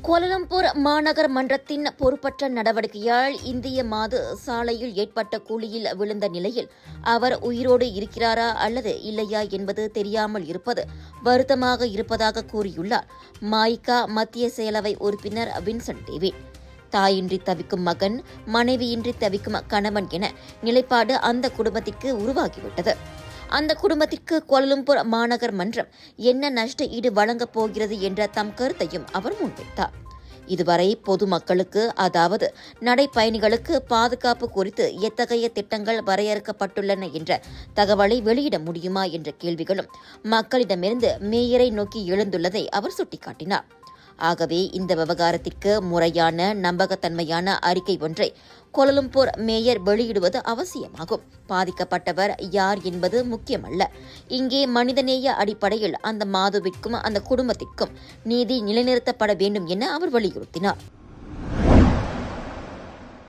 Kuala Lumpur மாநகர் மன்றத்தின் பொறுப்பற்ற நடவடிக்கையால் இந்திய மாது சாலையில் ஏற்பட்ட குழியில் விழுந்த நிலையில் அவர் உயிரோடு இருக்கிறாரா அல்லது இல்லையா என்பது தெரியாமல் இருப்பது வருத்தமாக இருப்பதாக கூறியுள்ளார் மாய்கா மத்திய செயலவை உறுப்பினர் வின்சென்ட் டேவிட். தாயின்றி தவிக்கும் மகன், மனைவியின்றி தவிக்கும் கணவன் என நிலைப்பாடு அந்த குடும்பத்திற்கு உருவாகிவிட்டது. அந்த குடும்பத்திற்கு கோலாலம்பூர் மாநகர் மன்றம் என்ன நஷ்ட ஈடு வழங்கப் போகிறது என்ற தம் கருத்தையும் அவர் முன்வைத்தார். இதுவரை பொதுமக்களுக்கு, அதாவது நடைப்பயணிகளுக்கு பாதுகாப்பு குறித்து எத்தகைய திட்டங்கள் வரையறுக்கப்பட்டுள்ளன என்ற தகவலை வெளியிட முடியுமா என்ற கேள்விகளும் மக்களிடமிருந்து மேயரை நோக்கி எழுந்துள்ளதை அவர் சுட்டிக்காட்டினார். ஆகவே இந்த விவகாரத்திற்கு முறையான, நம்பகத்தன்மையான அறிக்கை ஒன்றை கோலாலம்பூர் மேயர் வெளியிடுவது அவசியமாகும். பாதிக்கப்பட்டவர் யார் என்பது முக்கியமல்ல. இங்கே மனிதநேய அடிப்படையில் அந்த மாதுவிற்கும் அந்த குடும்பத்திற்கும் நீதி நிலைநிறுத்தப்பட வேண்டும் என அவர் வலியுறுத்தினார்.